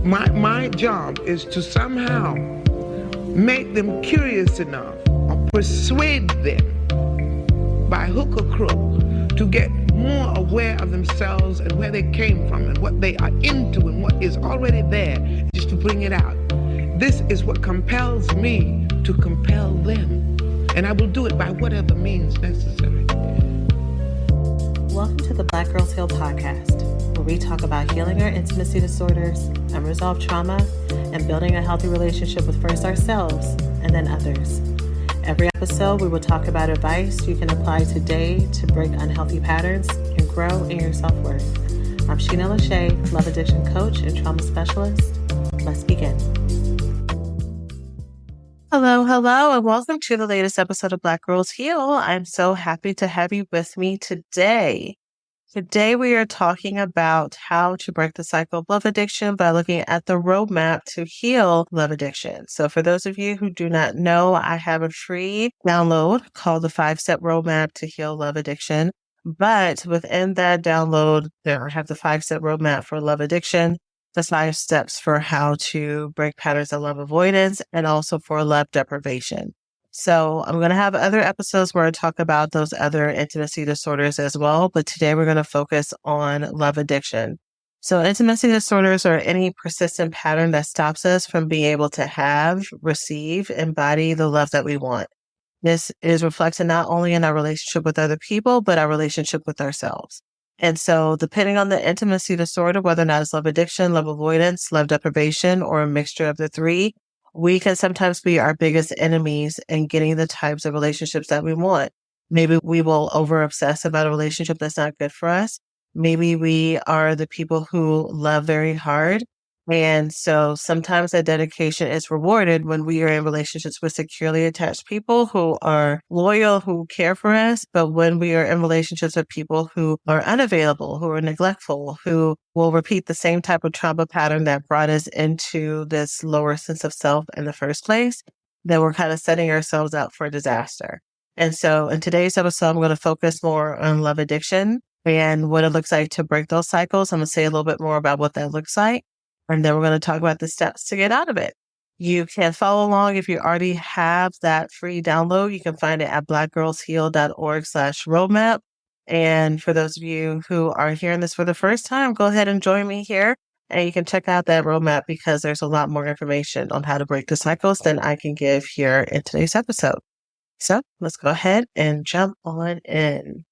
My job is to somehow make them curious enough or persuade them by hook or crook to get more aware of themselves and where they came from and what they are into and what is already there, just to bring it out. This is what compels me to compel them, and I will do it by whatever means necessary. Welcome to the Black Girls Heal podcast, where we talk about healing our intimacy disorders, unresolved trauma, and building a healthy relationship with first ourselves and then others. Every episode, we will talk about advice you can apply today to break unhealthy patterns and grow in your self-worth. I'm Sheena Lachey, love addiction coach and trauma specialist. Let's begin. Hello, and welcome to the latest episode of Black Girls Heal. I'm so happy to have you with me today. Today, we are talking about how to break the cycle of love addiction by looking at the roadmap to heal love addiction. So for those of you who do not know, I have a free download called the 5-Step Roadmap to Heal Love Addiction. But within that download, I have the 5-Step Roadmap for love addiction, the 5 steps for how to break patterns of love avoidance, and also for love deprivation. So I'm going to have other episodes where I talk about those other intimacy disorders as well. But today we're going to focus on love addiction. So intimacy disorders are any persistent pattern that stops us from being able to have, receive, embody the love that we want. This is reflected not only in our relationship with other people, but our relationship with ourselves. And so depending on the intimacy disorder, whether or not it's love addiction, love avoidance, love deprivation, or a mixture of the three, we can sometimes be our biggest enemies in getting the types of relationships that we want. Maybe we will over obsess about a relationship that's not good for us. Maybe we are the people who love very hard. And so sometimes that dedication is rewarded when we are in relationships with securely attached people who are loyal, who care for us. But when we are in relationships with people who are unavailable, who are neglectful, who will repeat the same type of trauma pattern that brought us into this lower sense of self in the first place, then we're kind of setting ourselves up for disaster. And so in today's episode, I'm going to focus more on love addiction and what it looks like to break those cycles. I'm going to say a little bit more about what that looks like. And then we're going to talk about the steps to get out of it. You can follow along if you already have that free download. You can find it at blackgirlsheal.org/roadmap. And for those of you who are hearing this for the first time, go ahead and join me here. And you can check out that roadmap because there's a lot more information on how to break the cycles than I can give here in today's episode. So let's go ahead and jump on in.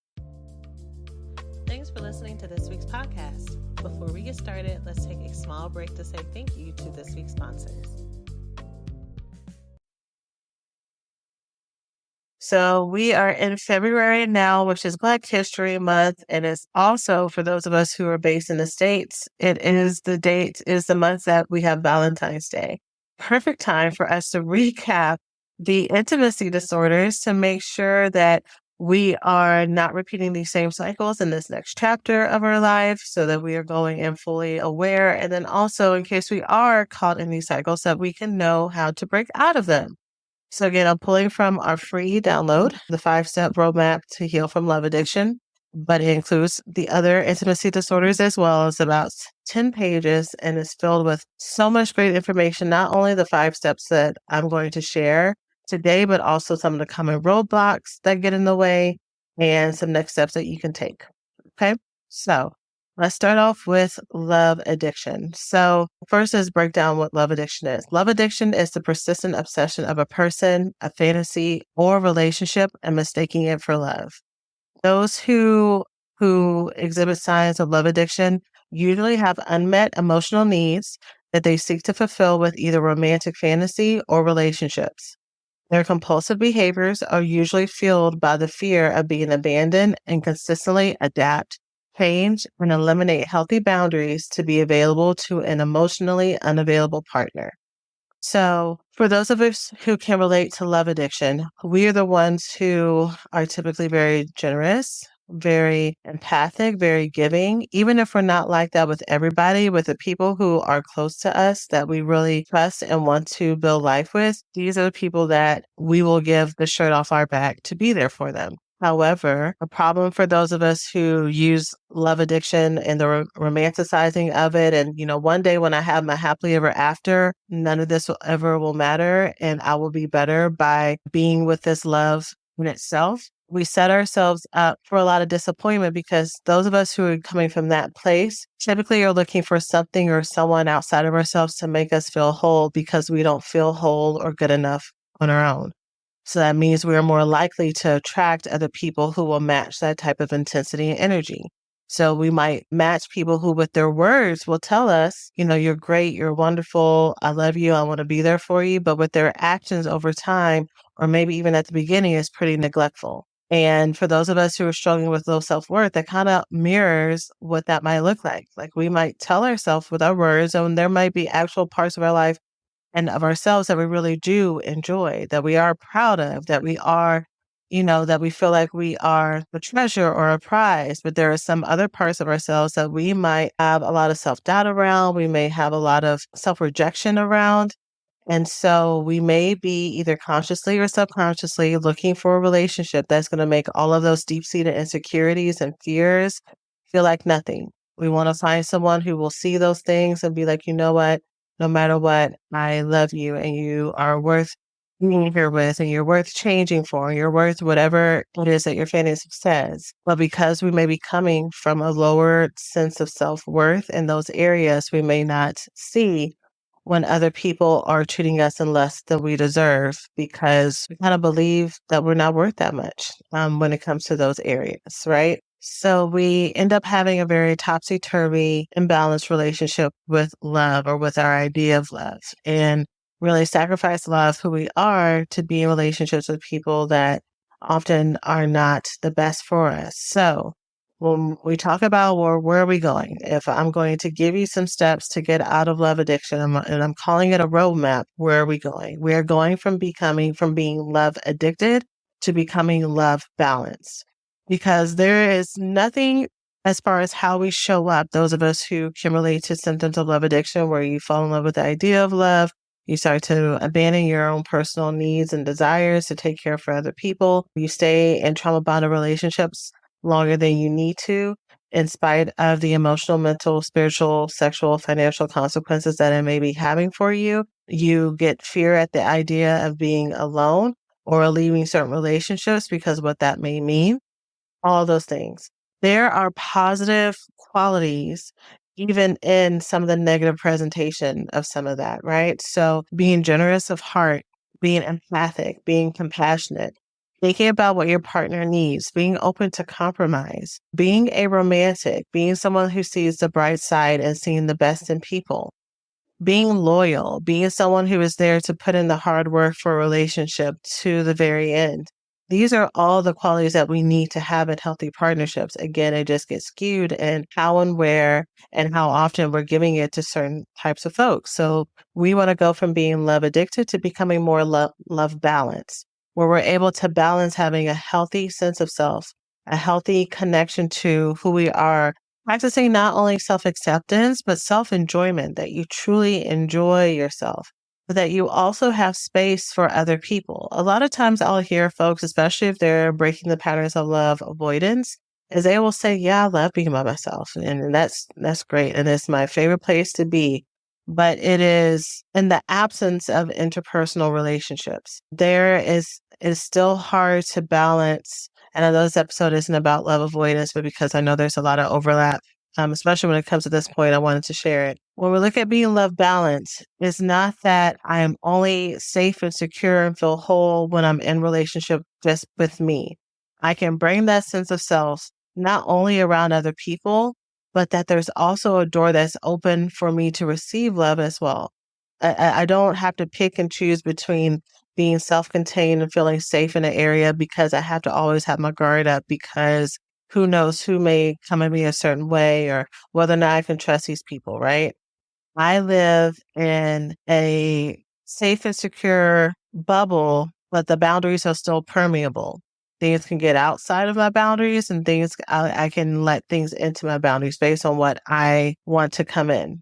Thanks for listening to this week's podcast. Before we get started, let's take a small break to say thank you to this week's sponsors. So we are in February now, which is Black History Month. And it's also, for those of us who are based in the States, it is the month that we have Valentine's Day. Perfect time for us to recap the intimacy disorders to make sure that we are not repeating these same cycles in this next chapter of our life so that we are going in fully aware. And then also in case we are caught in these cycles that we can know how to break out of them. So again, I'm pulling from our free download, the 5-Step Roadmap to Heal from Love Addiction, but it includes the other intimacy disorders as well. It's about 10 pages and it's filled with so much great information, not only the 5 steps that I'm going to share today, but also some of the common roadblocks that get in the way and some next steps that you can take. Okay. So let's start off with love addiction. So first is break down what love addiction is. Love addiction is the persistent obsession of a person, a fantasy, or relationship and mistaking it for love. Those who exhibit signs of love addiction usually have unmet emotional needs that they seek to fulfill with either romantic fantasy or relationships. Their compulsive behaviors are usually fueled by the fear of being abandoned and consistently adapt, change, and eliminate healthy boundaries to be available to an emotionally unavailable partner. So for those of us who can relate to love addiction, we are the ones who are typically very generous, very empathic, very giving, even if we're not like that with everybody, with the people who are close to us that we really trust and want to build life with. These are the people that we will give the shirt off our back to be there for them. However, a problem for those of us who use love addiction and the romanticizing of it. And, one day when I have my happily ever after, none of this will matter. And I will be better by being with this love in itself. We set ourselves up for a lot of disappointment because those of us who are coming from that place typically are looking for something or someone outside of ourselves to make us feel whole because we don't feel whole or good enough on our own. So that means we are more likely to attract other people who will match that type of intensity and energy. So we might match people who with their words will tell us, you're great, you're wonderful, I love you, I want to be there for you. But with their actions over time, or maybe even at the beginning, is pretty neglectful. And for those of us who are struggling with low self-worth, that kind of mirrors what that might look like. Like we might tell ourselves with our words, and there might be actual parts of our life and of ourselves that we really do enjoy, that we are proud of, that we are, that we feel like we are a treasure or a prize. But there are some other parts of ourselves that we might have a lot of self-doubt around. We may have a lot of self-rejection around. And so we may be either consciously or subconsciously looking for a relationship that's going to make all of those deep-seated insecurities and fears feel like nothing. We want to find someone who will see those things and be like, you know what? No matter what, I love you and you are worth being here with and you're worth changing for. And you're worth whatever it is that your fantasy says. But because we may be coming from a lower sense of self-worth in those areas, we may not see when other people are treating us in less than we deserve because we kind of believe that we're not worth that much when it comes to those areas, right? So we end up having a very topsy-turvy, imbalanced relationship with love or with our idea of love, and really sacrifice a lot of who we are to be in relationships with people that often are not the best for us. So when we talk about where are we going, if I'm going to give you some steps to get out of love addiction, and I'm calling it a roadmap, where are we going? We are going from being love addicted to becoming love balanced. Because there is nothing as far as how we show up, those of us who can relate to symptoms of love addiction, where you fall in love with the idea of love, you start to abandon your own personal needs and desires to take care for other people. You stay in trauma bonded relationships longer than you need to, in spite of the emotional, mental, spiritual, sexual, financial consequences that it may be having for you. You get fear at the idea of being alone or leaving certain relationships because what that may mean. All those things. There are positive qualities even in some of the negative presentation of some of that, right? So being generous of heart, being empathic, being compassionate, thinking about what your partner needs, being open to compromise, being a romantic, being someone who sees the bright side and seeing the best in people, being loyal, being someone who is there to put in the hard work for a relationship to the very end. These are all the qualities that we need to have in healthy partnerships. Again, it just gets skewed in how and where and how often we're giving it to certain types of folks. So we want to go from being love addicted to becoming more love balanced, where we're able to balance having a healthy sense of self, a healthy connection to who we are, practicing not only self-acceptance, but self-enjoyment, that you truly enjoy yourself, but that you also have space for other people. A lot of times I'll hear folks, especially if they're breaking the patterns of love avoidance, is they will say, yeah, I love being by myself. And that's great. And it's my favorite place to be. But it is in the absence of interpersonal relationships. It's still hard to balance. And I know this episode isn't about love avoidance, but because I know there's a lot of overlap, especially when it comes to this point, I wanted to share it. When we look at being love balanced, it's not that I am only safe and secure and feel whole when I'm in relationship just with me. I can bring that sense of self not only around other people, but that there's also a door that's open for me to receive love as well. I don't have to pick and choose between being self-contained and feeling safe in an area because I have to always have my guard up because who knows who may come at me a certain way or whether or not I can trust these people, right? I live in a safe and secure bubble, but the boundaries are still permeable. Things can get outside of my boundaries and I can let things into my boundaries based on what I want to come in.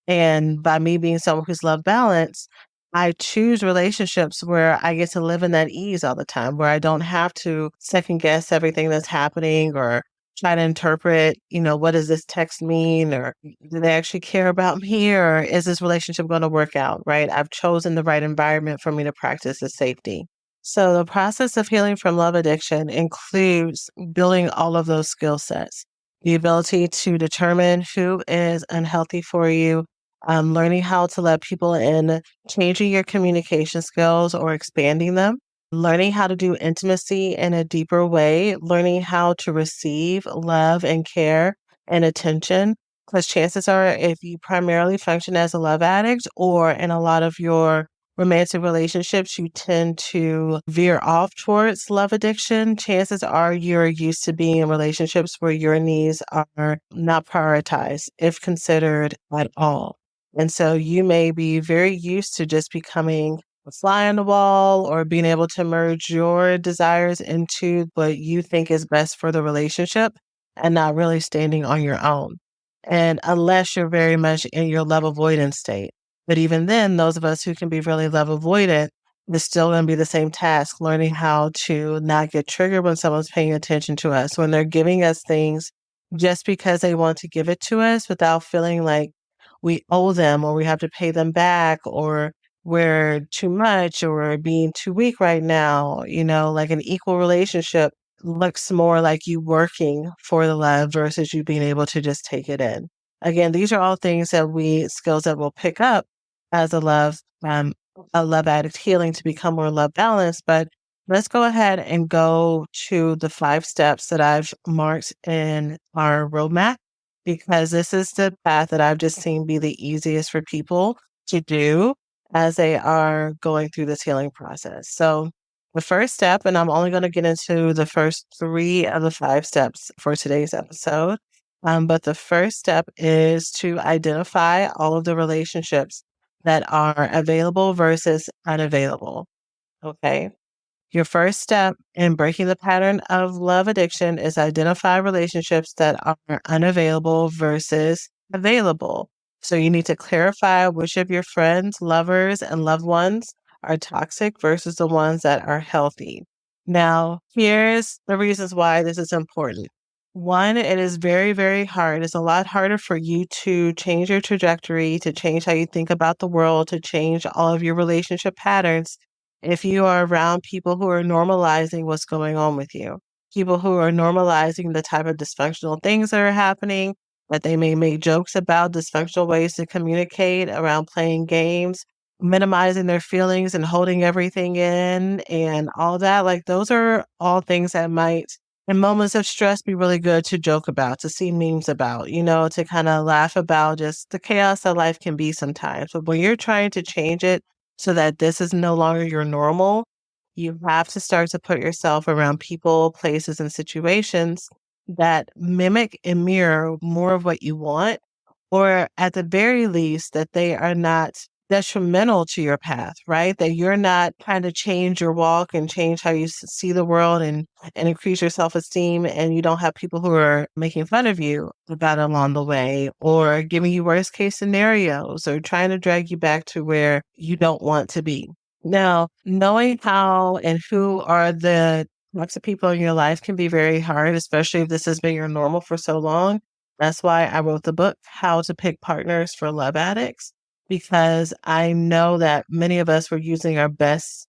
And by me being someone who's love balanced, I choose relationships where I get to live in that ease all the time, where I don't have to second guess everything that's happening or try to interpret, what does this text mean? Or do they actually care about me? Or is this relationship going to work out? Right. I've chosen the right environment for me to practice the safety. So the process of healing from love addiction includes building all of those skill sets, the ability to determine who is unhealthy for you, learning how to let people in, changing your communication skills or expanding them, learning how to do intimacy in a deeper way, learning how to receive love and care and attention. Because chances are, if you primarily function as a love addict or in a lot of your romantic relationships, you tend to veer off towards love addiction. Chances are you're used to being in relationships where your needs are not prioritized, if considered at all. And so you may be very used to just becoming a fly on the wall or being able to merge your desires into what you think is best for the relationship and not really standing on your own. And unless you're very much in your love avoidance state. But even then, those of us who can be really love avoidant, it's still going to be the same task, learning how to not get triggered when someone's paying attention to us, when they're giving us things just because they want to give it to us without feeling like we owe them or we have to pay them back or we're too much or we're being too weak right now. Like an equal relationship looks more like you working for the love versus you being able to just take it in. Again, these are all things skills that we'll pick up as a love addict healing to become more love balanced. But let's go ahead and go to the 5 steps that I've marked in our roadmap, because this is the path that I've just seen be the easiest for people to do as they are going through this healing process. So the first step, and I'm only going to get into the first 3 of the 5 steps for today's episode. But the first step is to identify all of the relationships that are available versus unavailable. Okay. Your first step in breaking the pattern of love addiction is identify relationships that are unavailable versus available. So you need to clarify which of your friends, lovers, and loved ones are toxic versus the ones that are healthy. Now, here's the reasons why this is important. One, it is very, very hard. It's a lot harder for you to change your trajectory, to change how you think about the world, to change all of your relationship patterns if you are around people who are normalizing what's going on with you, people who are normalizing the type of dysfunctional things that are happening, that they may make jokes about dysfunctional ways to communicate around playing games, minimizing their feelings and holding everything in and all that. Like those are all things that might, in moments of stress, be really good to joke about, to see memes about, to kind of laugh about just the chaos that life can be sometimes. But when you're trying to change it, so that this is no longer your normal, you have to start to put yourself around people, places, and situations that mimic and mirror more of what you want, or at the very least, that they are not detrimental to your path, right? That you're not trying to change your walk and change how you see the world and increase your self-esteem, and you don't have people who are making fun of you about it along the way or giving you worst case scenarios or trying to drag you back to where you don't want to be. Now, knowing how and who are the types of people in your life can be very hard, especially if this has been your normal for so long. That's why I wrote the book, How to Pick Partners for Love Addicts, because I know that many of us were using our best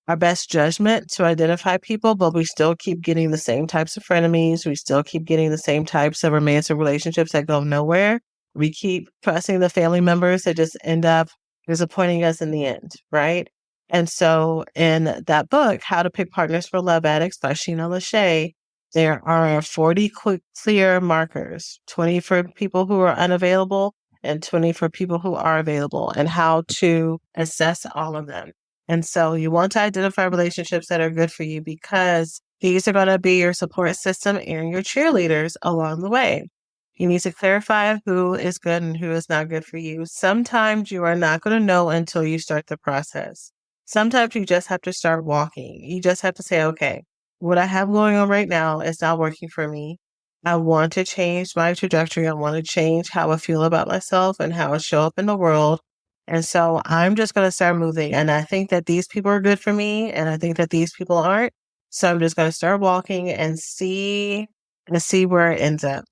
judgment to identify people, but we still keep getting the same types of frenemies. We still keep getting the same types of romantic relationships that go nowhere. We keep trusting the family members that just end up disappointing us in the end, right? And so in that book, How to Pick Partners for Love Addicts by Sheena Lachey, there are 40 clear markers, 20 for people who are unavailable and 20 for people who are available, and how to assess all of them. And so you want to identify relationships that are good for you, because these are going to be your support system and your cheerleaders along the way. You need to clarify who is good and who is not good for you. Sometimes you are not going to know until you start the process. Sometimes you just have to start walking. You just have to say, okay, what I have going on right now is not working for me. I want to change my trajectory. I want to change how I feel about myself and how I show up in the world. And so I'm just going to start moving. And I think that these people are good for me, and I think that these people aren't. So I'm just going to start walking and see and see where it ends up.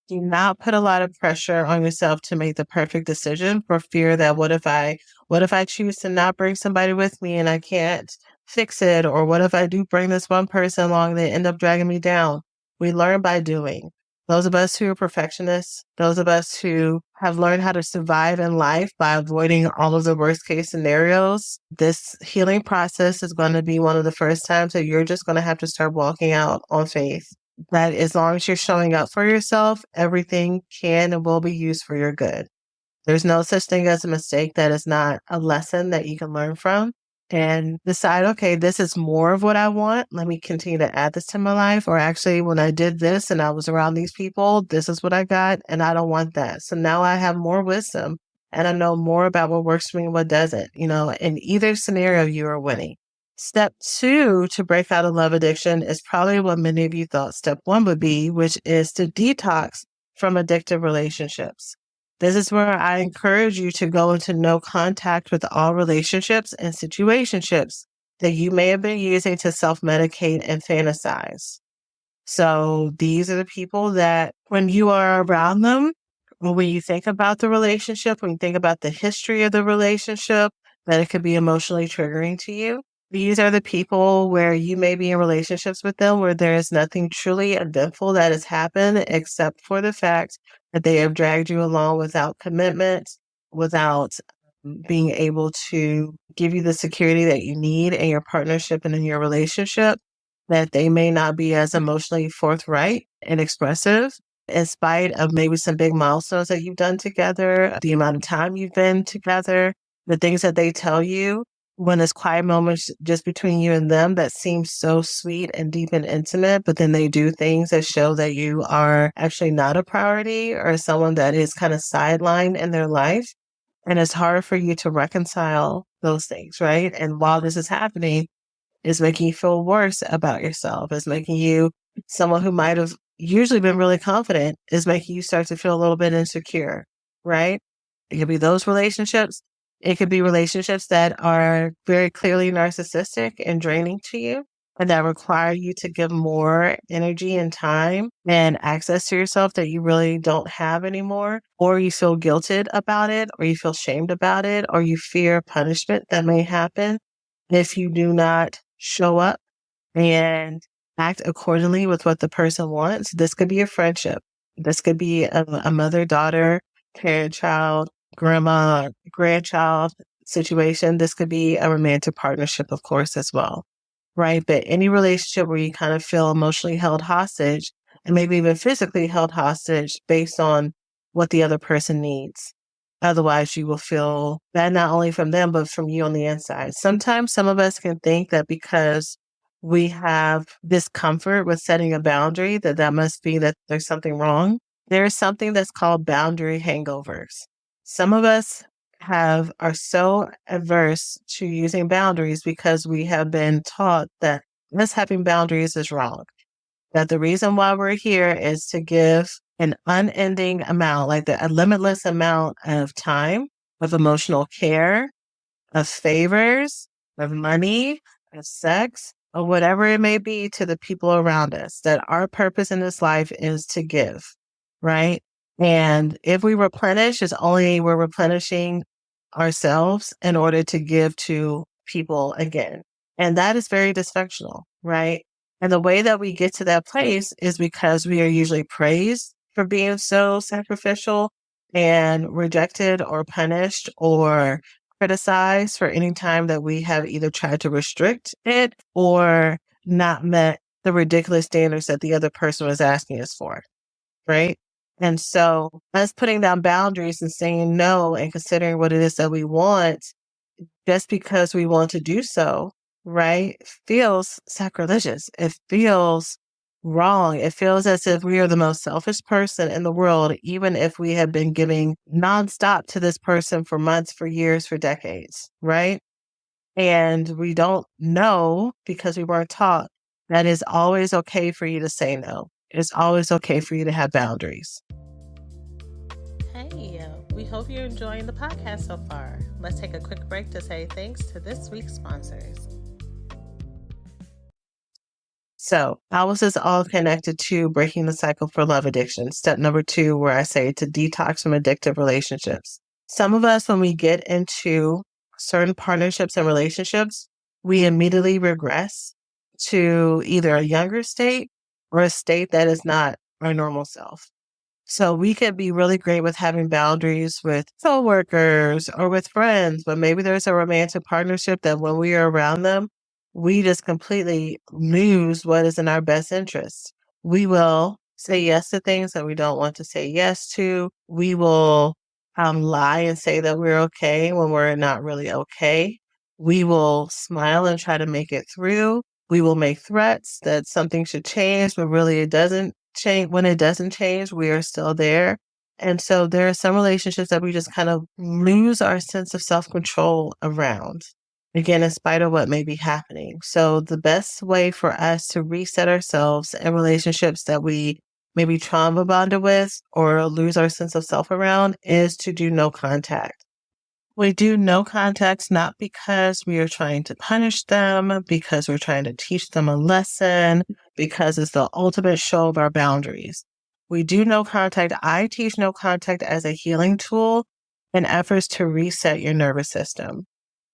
Do not put a lot of pressure on yourself to make the perfect decision for fear that what if I choose to not bring somebody with me and I can't fix it? Or what if I do bring this one person along, they end up dragging me down? We learn by doing. Those of us who are perfectionists, those of us who have learned how to survive in life by avoiding all of the worst case scenarios, this healing process is going to be one of the first times that you're just going to have to start walking out on faith that as long as you're showing up for yourself, everything can and will be used for your good. There's no such thing as a mistake that is not a lesson that you can learn from and decide, okay, this is more of what I want. Let me continue to add this to my life. Or actually, when I did this and I was around these people, this is what I got, and I don't want that. So now I have more wisdom and I know more about what works for me and what doesn't. In either scenario, you are winning. Step 2 to break out of love addiction is probably what many of you thought step 1 would be, which is to detox from addictive relationships. This is where I encourage you to go into no contact with all relationships and situationships that you may have been using to self-medicate and fantasize. So these are the people that when you are around them, or when you think about the relationship, when you think about the history of the relationship, that it could be emotionally triggering to you. These are the people where you may be in relationships with them where there is nothing truly eventful that has happened except for the fact that they have dragged you along without commitment, without being able to give you the security that you need in your partnership and in your relationship, that they may not be as emotionally forthright and expressive in spite of maybe some big milestones that you've done together, the amount of time you've been together, the things that they tell you when it's quiet moments just between you and them that seem so sweet and deep and intimate, but then they do things that show that you are actually not a priority or someone that is kind of sidelined in their life. And it's hard for you to reconcile those things, right? And while this is happening, it's making you feel worse about yourself. It's making you someone who might have usually been really confident is making you start to feel a little bit insecure, right? It could be those relationships. It could be relationships that are very clearly narcissistic and draining to you and that require you to give more energy and time and access to yourself that you really don't have anymore, or you feel guilted about it, or you feel shamed about it, or you fear punishment that may happen if you do not show up and act accordingly with what the person wants. This could be a friendship. This could be a mother-daughter, parent-child, grandma, grandchild situation. This could be a romantic partnership, of course, as well, right? But any relationship where you kind of feel emotionally held hostage and maybe even physically held hostage based on what the other person needs. Otherwise, you will feel bad not only from them, but from you on the inside. Sometimes some of us can think that because we have discomfort with setting a boundary, that must be that there's something wrong. There is something that's called boundary hangovers. Some of us are so averse to using boundaries because we have been taught that us having boundaries is wrong. That the reason why we're here is to give an unending amount, like a limitless amount of time, of emotional care, of favors, of money, of sex, or whatever it may be to the people around us, that our purpose in this life is to give, right? And if we replenish, it's only we're replenishing ourselves in order to give to people again. And that is very dysfunctional, right? And the way that we get to that place is because we are usually praised for being so sacrificial and rejected or punished or criticized for any time that we have either tried to restrict it or not met the ridiculous standards that the other person was asking us for, right? And so us putting down boundaries and saying no and considering what it is that we want just because we want to do so, right, feels sacrilegious. It feels wrong. It feels as if we are the most selfish person in the world, even if we have been giving nonstop to this person for months, for years, for decades, right? And we don't know because we weren't taught that it's always okay for you to say no. It's always okay for you to have boundaries. Hey, we hope you're enjoying the podcast so far. Let's take a quick break to say thanks to this week's sponsors. So how is this all connected to breaking the cycle for love addiction? Step number 2, where I say to detox from addictive relationships. Some of us, when we get into certain partnerships and relationships, we immediately regress to either a younger state or a state that is not our normal self. So we could be really great with having boundaries with coworkers or with friends, but maybe there's a romantic partnership that when we are around them, we just completely lose what is in our best interest. We will say yes to things that we don't want to say yes to. We will lie and say that we're okay when we're not really okay. We will smile and try to make it through. We will make threats that something should change, but really it doesn't change. When it doesn't change, we are still there. And so there are some relationships that we just kind of lose our sense of self-control around, again, in spite of what may be happening. So the best way for us to reset ourselves in relationships that we maybe trauma bonded with or lose our sense of self around is to do no contact. We do no contacts not because we are trying to punish them, because we're trying to teach them a lesson, because it's the ultimate show of our boundaries. We do no contact. I teach no contact as a healing tool in efforts to reset your nervous system.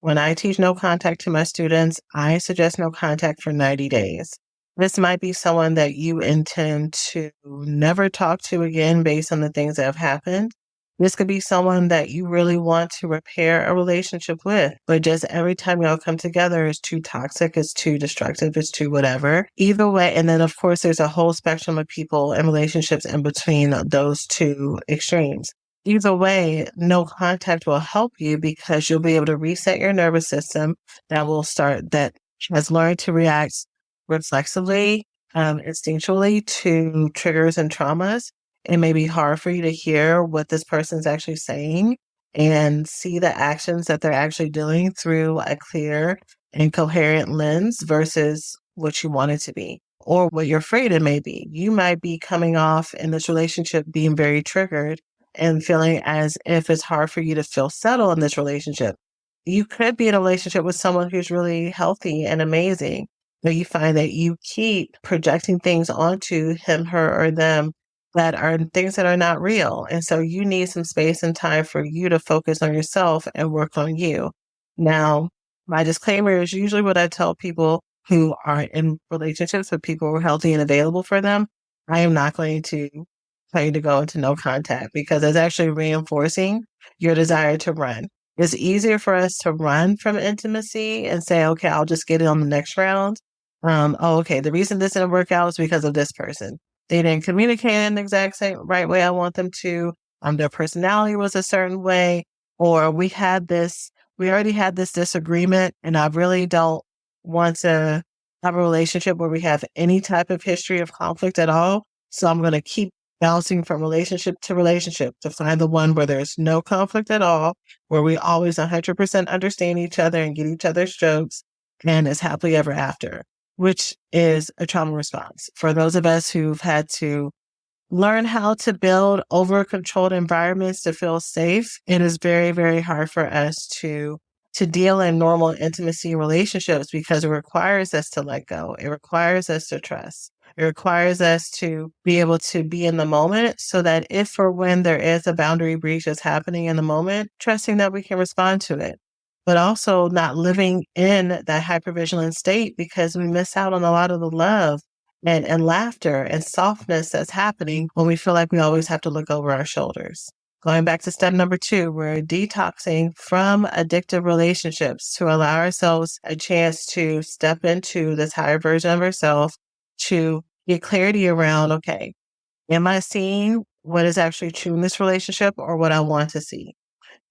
When I teach no contact to my students, I suggest no contact for 90 days. This might be someone that you intend to never talk to again based on the things that have happened. This could be someone that you really want to repair a relationship with, but just every time y'all come together, it's too toxic, it's too destructive, it's too whatever. Either way, and then of course, there's a whole spectrum of people and relationships in between those two extremes. Either way, no contact will help you because you'll be able to reset your nervous system that has learned to react reflexively, instinctually to triggers and traumas. It may be hard for you to hear what this person's actually saying and see the actions that they're actually doing through a clear and coherent lens versus what you want it to be or what you're afraid it may be. You might be coming off in this relationship being very triggered and feeling as if it's hard for you to feel settled in this relationship. You could be in a relationship with someone who's really healthy and amazing, but you find that you keep projecting things onto him, her, or them that are things that are not real. And so you need some space and time for you to focus on yourself and work on you. Now, my disclaimer is usually what I tell people who are in relationships with people who are healthy and available for them. I am not going to tell you to go into no contact because it's actually reinforcing your desire to run. It's easier for us to run from intimacy and say, okay, I'll just get it on the next round. Okay, the reason this didn't work out is because of this person. They didn't communicate in the exact same right way I want them to. Their personality was a certain way, or we already had this disagreement, and I really don't want to have a relationship where we have any type of history of conflict at all. So I'm going to keep bouncing from relationship to find the one where there's no conflict at all, where we always 100% understand each other and get each other's jokes, and is happily ever after, which is a trauma response. For those of us who've had to learn how to build over-controlled environments to feel safe, it is very, very hard for us to deal in normal intimacy relationships because it requires us to let go. It requires us to trust. It requires us to be able to be in the moment so that if or when there is a boundary breach that's happening in the moment, trusting that we can respond to it, but also not living in that hypervigilant state because we miss out on a lot of the love and laughter and softness that's happening when we feel like we always have to look over our shoulders. Going back to step number 2, we're detoxing from addictive relationships to allow ourselves a chance to step into this higher version of ourselves to get clarity around, okay, am I seeing what is actually true in this relationship or what I want to see?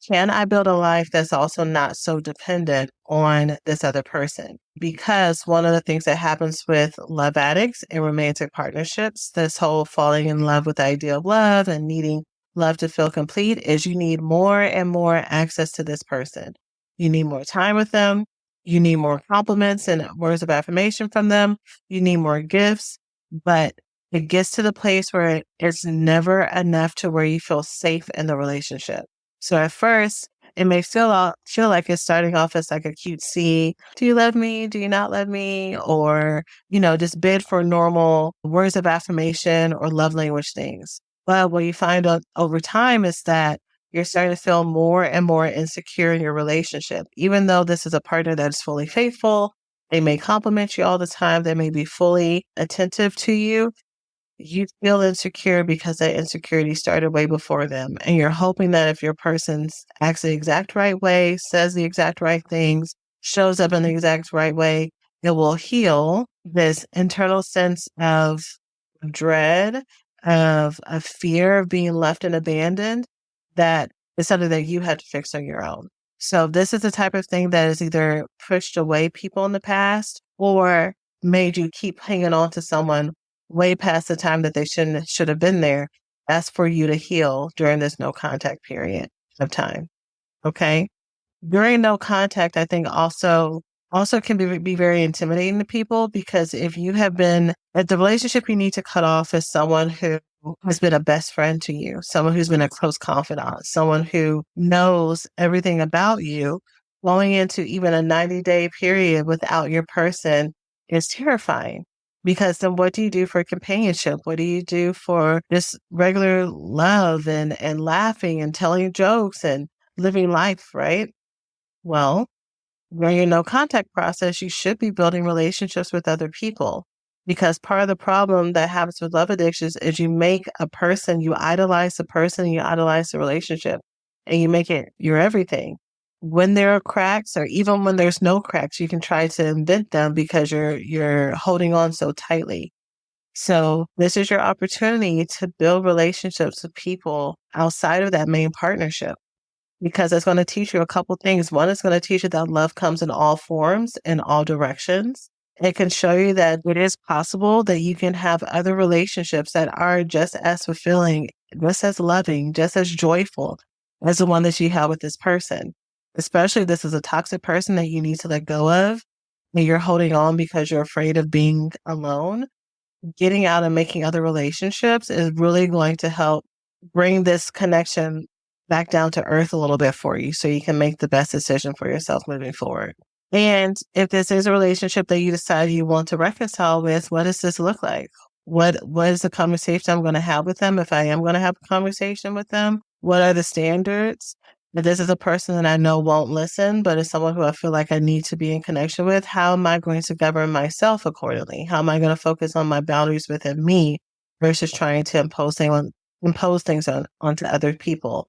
Can I build a life that's also not so dependent on this other person? Because one of the things that happens with love addicts and romantic partnerships, this whole falling in love with the idea of love and needing love to feel complete, is you need more and more access to this person. You need more time with them. You need more compliments and words of affirmation from them. You need more gifts, but it gets to the place where it's never enough to where you feel safe in the relationship. So at first, It may feel like it's starting off as like a cutesy, do you love me? Do you not love me? Or, just bid for normal words of affirmation or love language things. But what you find out over time is that you're starting to feel more and more insecure in your relationship. Even though this is a partner that is fully faithful, they may compliment you all the time, they may be fully attentive to you. You feel insecure because that insecurity started way before them. And you're hoping that if your person acts the exact right way, says the exact right things, shows up in the exact right way, it will heal this internal sense of dread, of fear of being left and abandoned that is something that you had to fix on your own. So this is the type of thing that has either pushed away people in the past or made you keep hanging on to someone way past the time that they should have been there. That's for you to heal during this no contact period of time. Okay. During no contact, I think also can be very intimidating to people because if the relationship you need to cut off is someone who has been a best friend to you, someone who's been a close confidant, someone who knows everything about you, going into even a 90-day period without your person is terrifying. Because then what do you do for companionship? What do you do for just regular love and laughing and telling jokes and living life, right? Well, during your no contact process, you should be building relationships with other people because part of the problem that happens with love addictions is you idolize the person, you idolize the relationship, and you make it your everything. When there are cracks or even when there's no cracks, you can try to invent them because you're holding on so tightly. So this is your opportunity to build relationships with people outside of that main partnership because it's going to teach you a couple things. One, it's going to teach you that love comes in all forms, in all directions. It can show you that it is possible that you can have other relationships that are just as fulfilling, just as loving, just as joyful as the one that you have with this person. Especially if this is a toxic person that you need to let go of and you're holding on because you're afraid of being alone. Getting out and making other relationships is really going to help bring this connection back down to earth a little bit for you so you can make the best decision for yourself moving forward. And if this is a relationship that you decide you want to reconcile with, what does this look like? What is the conversation I'm going to have with them if I am going to have a conversation with them? What are the standards? If this is a person that I know won't listen, but is someone who I feel like I need to be in connection with, how am I going to govern myself accordingly? How am I going to focus on my boundaries within me versus trying to impose things onto other people?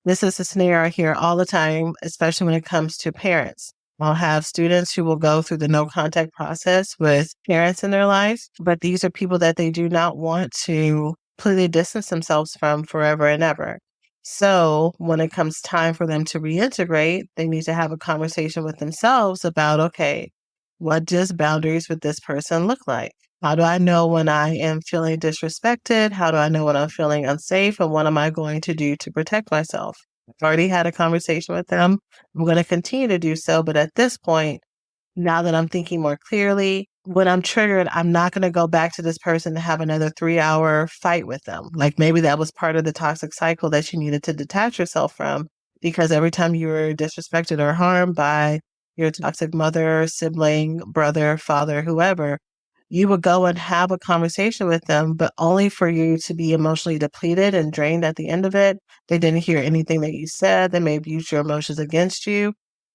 This is a scenario I hear all the time, especially when it comes to parents. I'll have students who will go through the no contact process with parents in their life, but these are people that they do not want to completely distance themselves from forever and ever. So when it comes time for them to reintegrate, they need to have a conversation with themselves about, okay, what does boundaries with this person look like? How do I know when I am feeling disrespected? How do I know when I'm feeling unsafe? And what am I going to do to protect myself? I've already had a conversation with them. I'm going to continue to do so. But at this point, now that I'm thinking more clearly, when I'm triggered, I'm not going to go back to this person to have another 3-hour fight with them. Like maybe that was part of the toxic cycle that you needed to detach yourself from because every time you were disrespected or harmed by your toxic mother, sibling, brother, father, whoever, you would go and have a conversation with them, but only for you to be emotionally depleted and drained at the end of it. They didn't hear anything that you said. They may have used your emotions against you.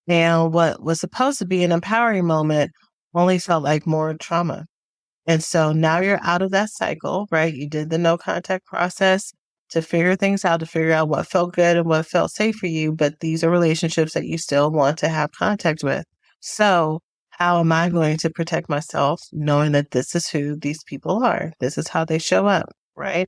And what was supposed to be an empowering moment only felt like more trauma. And so now you're out of that cycle, right? You did the no contact process to figure things out, to figure out what felt good and what felt safe for you. But these are relationships that you still want to have contact with. So how am I going to protect myself knowing that this is who these people are? This is how they show up, right?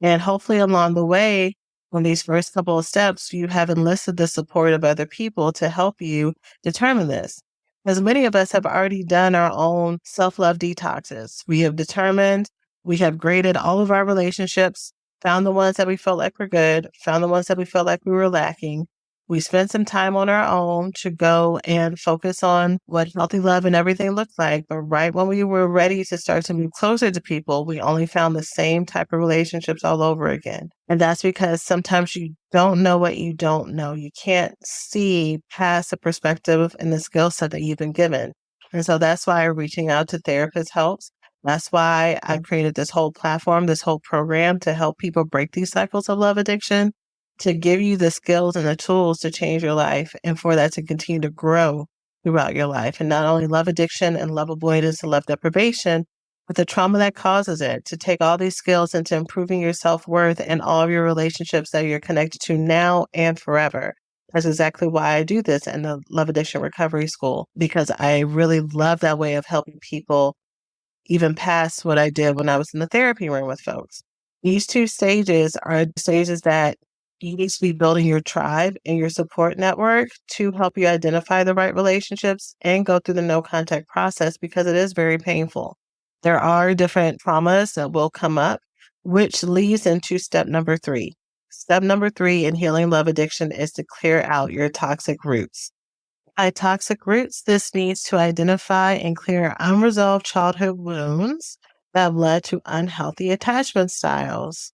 And hopefully along the way, on these first couple of steps, you have enlisted the support of other people to help you determine this. Because many of us have already done our own self-love detoxes. We have determined, we have graded all of our relationships, found the ones that we felt like were good, found the ones that we felt like we were lacking, We spend some time on our own to go and focus on what healthy love and everything looked like. But right when we were ready to start to move closer to people, we only found the same type of relationships all over again. And that's because sometimes you don't know what you don't know. You can't see past the perspective and the skill set that you've been given. And so that's why reaching out to therapists helps. That's why I created this whole platform, this whole program to help people break these cycles of love addiction, to give you the skills and the tools to change your life and for that to continue to grow throughout your life. And not only love addiction and love avoidance and love deprivation, but the trauma that causes it, to take all these skills into improving your self-worth and all of your relationships that you're connected to now and forever. That's exactly why I do this in the Love Addiction Recovery School, because I really love that way of helping people even past what I did when I was in the therapy room with folks. These two stages are stages that you need to be building your tribe and your support network to help you identify the right relationships and go through the no contact process, because it is very painful. There are different traumas that will come up, which leads into step number 3. Step number 3 in healing love addiction is to clear out your toxic roots. By toxic roots, this needs to identify and clear unresolved childhood wounds that have led to unhealthy attachment styles.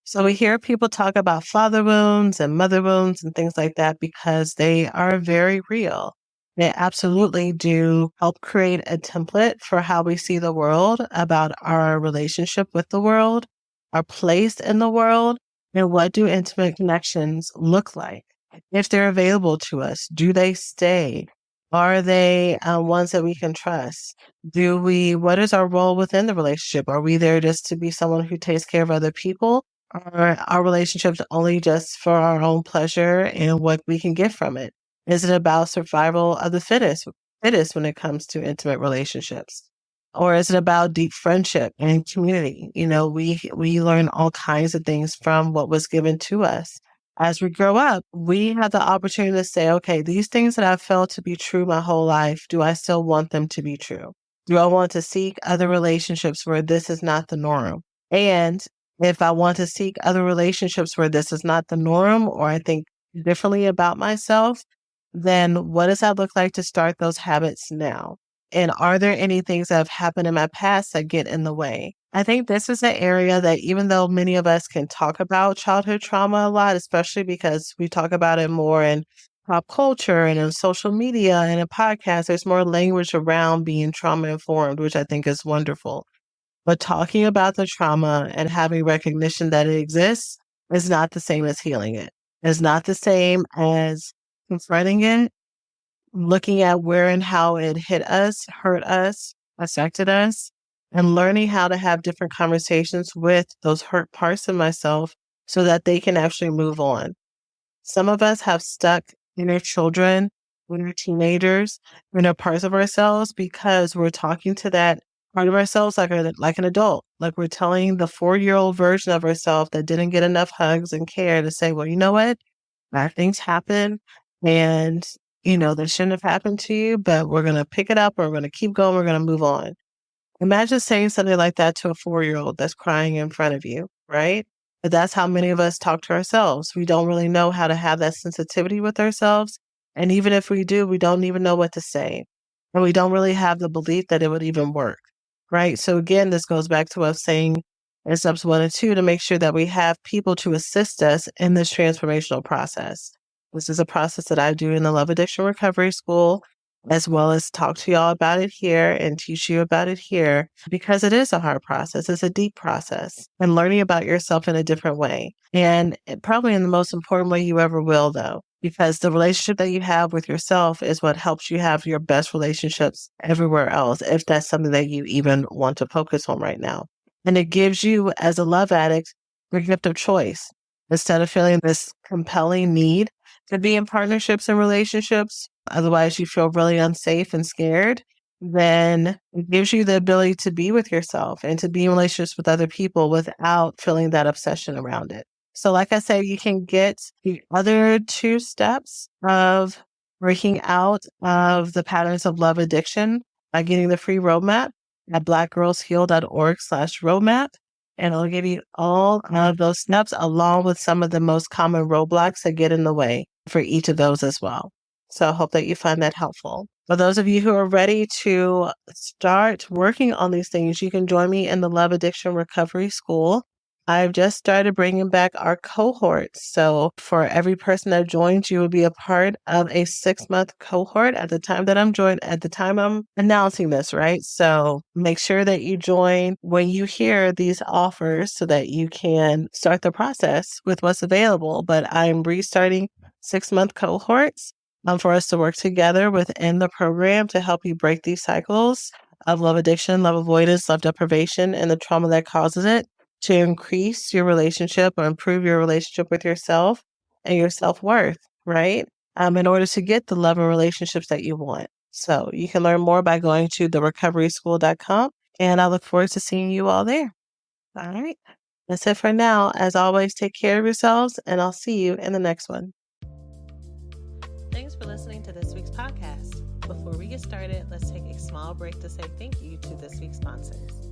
So we hear people talk about father wounds and mother wounds and things like that because they are very real. They absolutely do help create a template for how we see the world, about our relationship with the world, our place in the world, and what do intimate connections look like. If they're available to us, do they stay? Are they ones that we can trust? What is our role within the relationship? Are we there just to be someone who takes care of other people? Are our relationships only just for our own pleasure and what we can get from it? Is it about survival of the fittest when it comes to intimate relationships? Or is it about deep friendship and community? We learn all kinds of things from what was given to us. As we grow up, we have the opportunity to say, okay, these things that I've felt to be true my whole life, do I still want them to be true? Do I want to seek other relationships where this is not the norm? And if I want to seek other relationships where this is not the norm, or I think differently about myself, then what does that look like to start those habits now? And are there any things that have happened in my past that get in the way? I think this is an area that, even though many of us can talk about childhood trauma a lot, especially because we talk about it more in pop culture and in social media and in podcasts, there's more language around being trauma informed, which I think is wonderful. But talking about the trauma and having recognition that it exists is not the same as healing it. It's not the same as confronting it, looking at where and how it hit us, hurt us, affected us, and learning how to have different conversations with those hurt parts of myself so that they can actually move on. Some of us have stuck inner children, inner teenagers, inner parts of ourselves because we're talking to that part of ourselves like an adult. Like we're telling the 4-year-old version of ourselves that didn't get enough hugs and care to say, well, you know what? Bad things happen, and that shouldn't have happened to you, but we're going to pick it up, or we're going to keep going, we're going to move on. Imagine saying something like that to a 4-year-old that's crying in front of you, right? But that's how many of us talk to ourselves. We don't really know how to have that sensitivity with ourselves. And even if we do, we don't even know what to say. And we don't really have the belief that it would even work, right? So again, this goes back to us saying in steps 1 and 2 to make sure that we have people to assist us in this transformational process. This is a process that I do in the Love Addiction Recovery School, as well as talk to y'all about it here and teach you about it here, because it is a hard process. It's a deep process, and learning about yourself in a different way. And probably in the most important way you ever will, though, because the relationship that you have with yourself is what helps you have your best relationships everywhere else, if that's something that you even want to focus on right now. And it gives you, as a love addict, the gift of choice. Instead of feeling this compelling need to be in partnerships and relationships, otherwise you feel really unsafe and scared, then it gives you the ability to be with yourself and to be in relationships with other people without feeling that obsession around it. So like I said, you can get the other 2 steps of breaking out of the patterns of love addiction by getting the free roadmap at blackgirlsheal.org/roadmap. And it'll give you all of those steps along with some of the most common roadblocks that get in the way. for each of those as well. So I hope that you find that helpful. For those of you who are ready to start working on these things, you can join me in the Love Addiction Recovery School. I've just started bringing back our cohorts. So for every person that joins, you will be a part of a 6-month cohort at the time that at the time I'm announcing this, right? So make sure that you join when you hear these offers so that you can start the process with what's available. But I'm restarting 6-month cohorts for us to work together within the program to help you break these cycles of love addiction, love avoidance, love deprivation, and the trauma that causes it, to increase your relationship or improve your relationship with yourself and your self-worth, right? In order to get the love and relationships that you want. So you can learn more by going to therecoveryschool.com, and I look forward to seeing you all there. All right. That's it for now. As always, take care of yourselves, and I'll see you in the next one. Thanks for listening to this week's podcast. Before we get started, let's take a small break to say thank you to this week's sponsors.